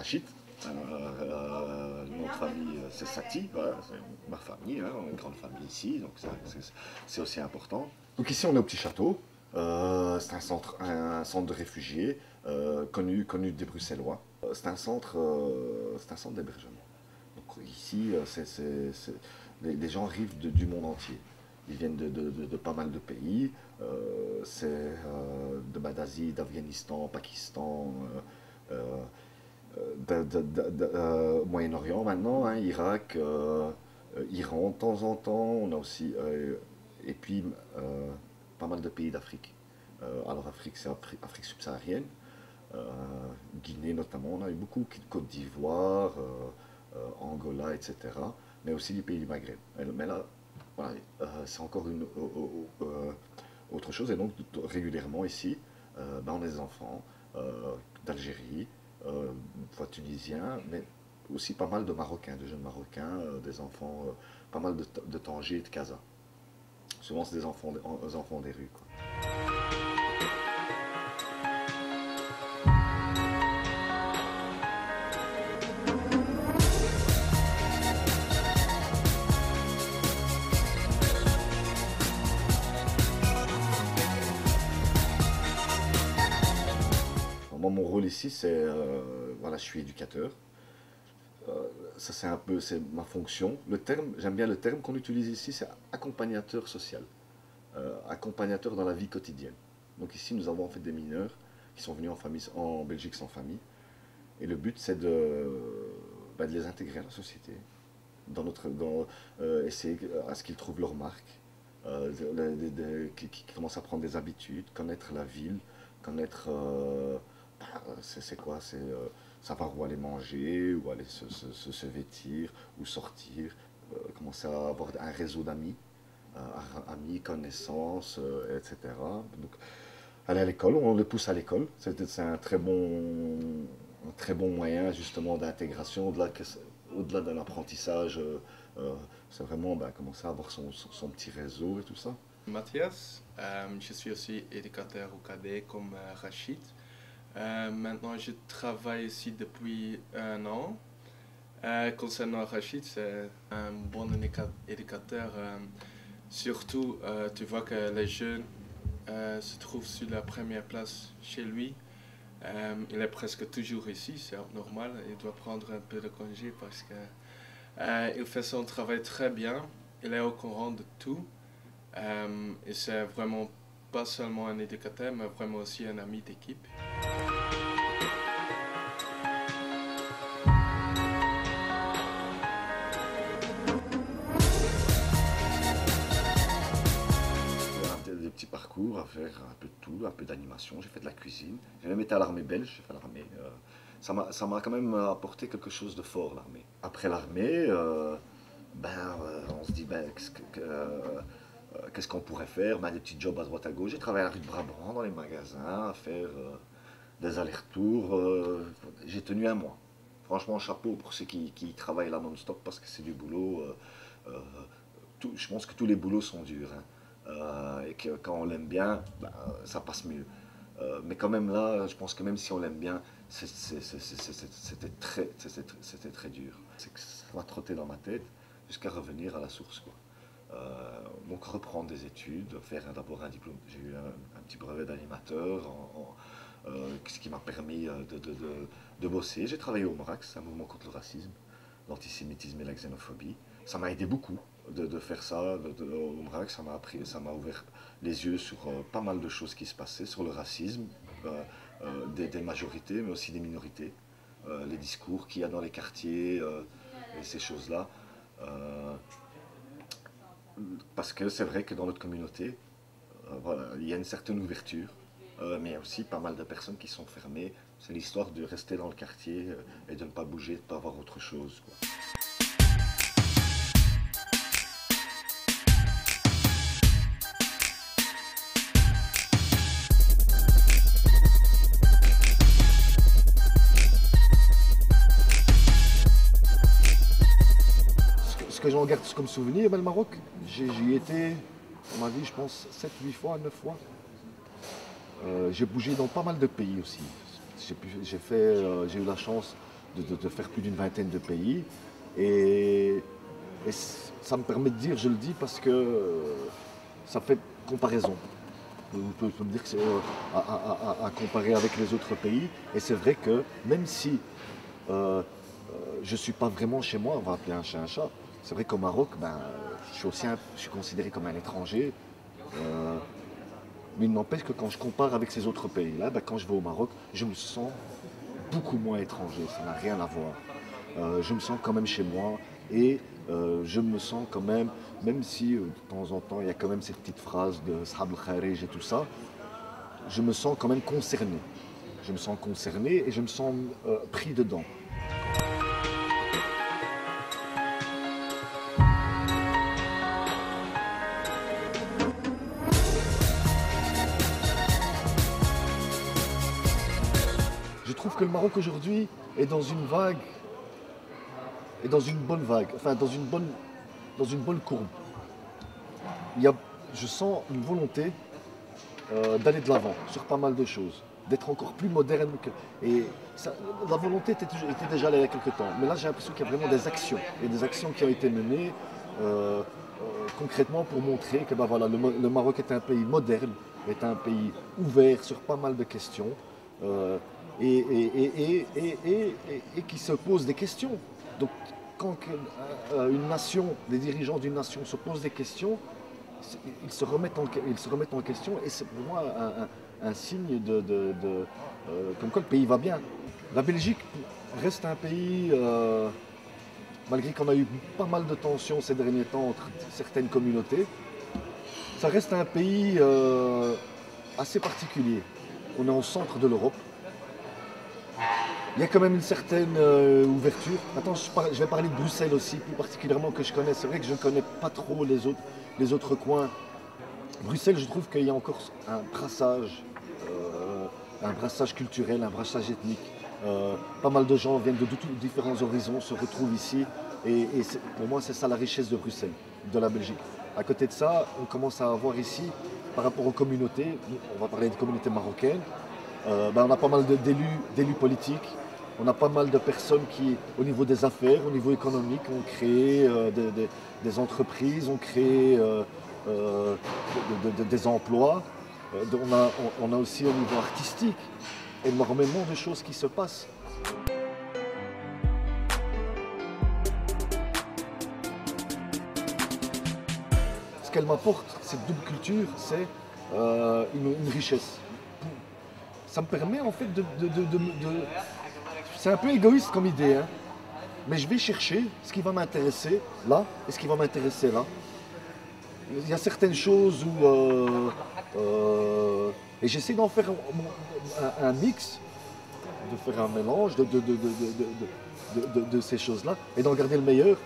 Rachid. Notre famille, c'est Sati, voilà, c'est ma famille, hein, on a une grande famille ici, donc c'est aussi important. Donc ici on est au Petit Château, c'est un centre de réfugiés connu des Bruxellois. C'est un centre d'hébergement. Donc ici, les gens arrivent du monde entier. Ils viennent de pas mal de pays, c'est d'Asie, d'Afghanistan, Pakistan, Moyen-Orient maintenant, hein, Irak, Iran de temps en temps, on a aussi, et puis pas mal de pays d'Afrique. Alors Afrique, c'est Afrique subsaharienne, Guinée notamment, on a eu beaucoup, Côte d'Ivoire, Angola, etc. Mais aussi du pays du Maghreb. Mais là, voilà, c'est encore une autre chose. Et donc régulièrement ici, ben, on a des enfants d'Algérie, fois tunisiens, mais aussi pas mal de Marocains, de jeunes Marocains, des enfants, pas mal de Tanger et de Casa. Souvent, c'est des enfants des rues, quoi. Moi, mon rôle ici, c'est, voilà, je suis éducateur. Ça, c'est ma fonction. Le terme, j'aime bien le terme qu'on utilise ici, c'est accompagnateur social. Accompagnateur dans la vie quotidienne. Donc ici, nous avons en fait des mineurs qui sont venus en Belgique sans famille. Et le but, c'est de les intégrer à la société, essayer à ce qu'ils trouvent leur marque, qu'ils commencent à prendre des habitudes, connaître la ville, connaître, c'est quoi, c'est savoir où aller manger, où aller se vêtir, où sortir, commencer à avoir un réseau d'amis, amis, connaissances, etc. Donc, aller à l'école, on les pousse à l'école. C'est un très bon moyen justement d'intégration, au-delà de l'apprentissage. C'est vraiment commencer à avoir son petit réseau et tout ça. Mathias, je suis aussi éducateur au cadet comme Rachid. Maintenant, je travaille ici depuis 1 an. Concernant Rachid, c'est un bon éducateur. Surtout, tu vois que les jeunes se trouvent sur la première place chez lui. Il est presque toujours ici, c'est normal. Il doit prendre un peu de congé parce que il fait son travail très bien. Il est au courant de tout. Et c'est vraiment pas seulement un éducateur, mais vraiment aussi un ami d'équipe. Des petits parcours à faire, un peu de tout, un peu d'animation. J'ai fait de la cuisine. J'ai même été à l'armée belge. J'ai fait l'armée. Ça m'a quand même apporté quelque chose de fort, l'armée. Après l'armée, on se dit, qu'est-ce qu'on pourrait faire? Des petits jobs à droite à gauche. J'ai travaillé à la rue de Brabant, dans les magasins, à faire des allers-retours. J'ai tenu 1 mois. Franchement, chapeau pour ceux qui travaillent là non-stop parce que c'est du boulot. Je pense que tous les boulots sont durs, hein. Et que quand on l'aime bien, ça passe mieux. Mais quand même là, je pense que même si on l'aime bien, c'était très dur. C'est que ça va trotter dans ma tête jusqu'à revenir à la source, quoi. Donc reprendre des études, faire d'abord un diplôme. J'ai eu un petit brevet d'animateur, ce qui m'a permis de bosser. J'ai travaillé au MRAX, un mouvement contre le racisme, l'antisémitisme et la xénophobie. Ça m'a aidé beaucoup de faire ça au MRAC. Ça m'a ouvert les yeux sur pas mal de choses qui se passaient, sur le racisme, des majorités, mais aussi des minorités, les discours qu'il y a dans les quartiers, et ces choses-là. Parce que c'est vrai que dans notre communauté, voilà, il y a une certaine ouverture, mais il y a aussi pas mal de personnes qui sont fermées. C'est l'histoire de rester dans le quartier et de ne pas bouger, de ne pas avoir autre chose, quoi. Ce que j'en garde comme souvenir, le Maroc, j'y étais, dans ma vie, je pense, 7, 8 fois, 9 fois. J'ai bougé dans pas mal de pays aussi. J'ai eu la chance de faire plus d'une vingtaine de pays. Et ça me permet de dire, je le dis parce que ça fait comparaison. On peut me dire que c'est à comparer avec les autres pays. Et c'est vrai que même si je ne suis pas vraiment chez moi, on va appeler un chat un chat, c'est vrai qu'au Maroc, ben, je suis considéré comme un étranger. Mais il n'empêche que quand je compare avec ces autres pays-là, ben, quand je vais au Maroc, je me sens beaucoup moins étranger, ça n'a rien à voir. Je me sens quand même chez moi et je me sens quand même si de temps en temps il y a quand même cette petite phrase de Sahab al-Kharij et tout ça, je me sens quand même concerné. Je me sens concerné et je me sens pris dedans. Je trouve que le Maroc aujourd'hui est dans une vague, est dans une bonne vague, enfin dans une bonne courbe. Je sens une volonté d'aller de l'avant sur pas mal de choses, d'être encore plus moderne. Et la volonté était déjà là il y a quelques temps, mais là j'ai l'impression qu'il y a vraiment des actions, et des actions qui ont été menées concrètement pour montrer que ben voilà, le Maroc est un pays moderne, est un pays ouvert sur pas mal de questions. Et qui se posent des questions. Donc quand une nation, des dirigeants d'une nation se posent des questions, ils se remettent en question et c'est pour moi un signe comme quoi le pays va bien. La Belgique reste un pays, malgré qu'on a eu pas mal de tensions ces derniers temps entre certaines communautés, ça reste un pays assez particulier. On est au centre de l'Europe. Il y a quand même une certaine ouverture. Maintenant, je vais parler de Bruxelles aussi, plus particulièrement que je connais. C'est vrai que je ne connais pas trop les autres coins. Bruxelles, je trouve qu'il y a encore un brassage culturel, un brassage ethnique. Pas mal de gens viennent de différents horizons, se retrouvent ici. Et pour moi, c'est ça la richesse de Bruxelles, de la Belgique. À côté de ça, on commence à avoir ici, par rapport aux communautés, on va parler des communautés marocaines, on a pas mal d'élus politiques, on a pas mal de personnes qui, au niveau des affaires, au niveau économique, ont créé des entreprises, ont créé des emplois. On a aussi au niveau artistique énormément de choses qui se passent. Ce qu'elle m'apporte, cette double culture, c'est une richesse. Ça me permet en fait c'est un peu égoïste comme idée, hein, mais je vais chercher ce qui va m'intéresser là et ce qui va m'intéresser là. Il y a certaines choses où... et j'essaie d'en faire un mix, de faire un mélange de ces choses-là et d'en garder le meilleur.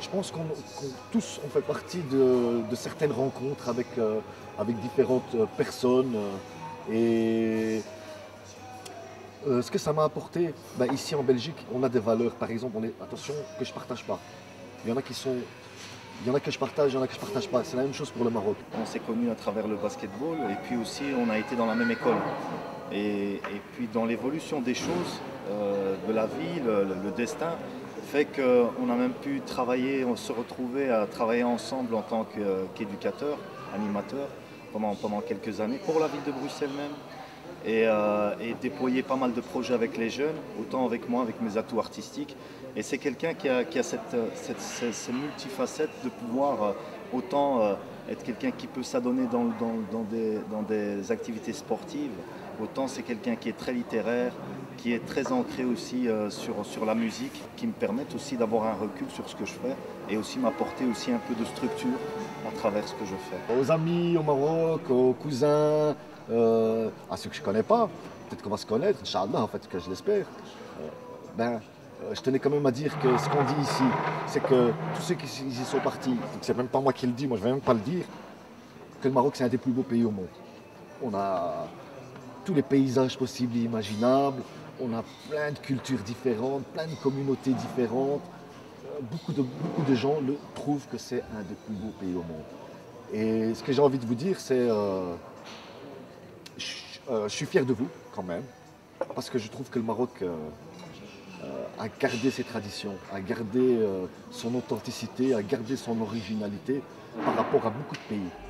Je pense qu'on tous on fait partie de certaines rencontres avec différentes personnes. Et ce que ça m'a apporté, ben ici en Belgique, on a des valeurs. Par exemple, attention, que je ne partage pas. Il y en a que je partage, il y en a que je ne partage pas. C'est la même chose pour le Maroc. On s'est connus à travers le basketball et puis aussi on a été dans la même école. Et puis dans l'évolution des choses, de la vie, le destin, fait qu'on a même pu travailler, on se retrouvait à travailler ensemble en tant qu'éducateur, animateur, pendant quelques années, pour la ville de Bruxelles même. Et déployer pas mal de projets avec les jeunes, autant avec moi, avec mes atouts artistiques. Et c'est quelqu'un qui a cette multifacette de pouvoir autant être quelqu'un qui peut s'adonner dans des activités sportives, autant c'est quelqu'un qui est très littéraire, qui est très ancré aussi sur la musique, qui me permettent aussi d'avoir un recul sur ce que je fais et aussi m'apporter aussi un peu de structure à travers ce que je fais. Aux amis au Maroc, aux cousins, à ceux que je ne connais pas, peut-être qu'on va se connaître, Inch'Allah, en fait, que je l'espère. Je tenais quand même à dire que ce qu'on dit ici, c'est que tous ceux qui y sont partis, c'est même pas moi qui le dis, moi je ne vais même pas le dire, que le Maroc c'est un des plus beaux pays au monde. On a tous les paysages possibles et imaginables, on a plein de cultures différentes, plein de communautés différentes. Beaucoup de gens trouvent que c'est un des plus beaux pays au monde. Et ce que j'ai envie de vous dire, c'est je suis fier de vous quand même, parce que je trouve que le Maroc à garder ses traditions, à garder son authenticité, à garder son originalité par rapport à beaucoup de pays.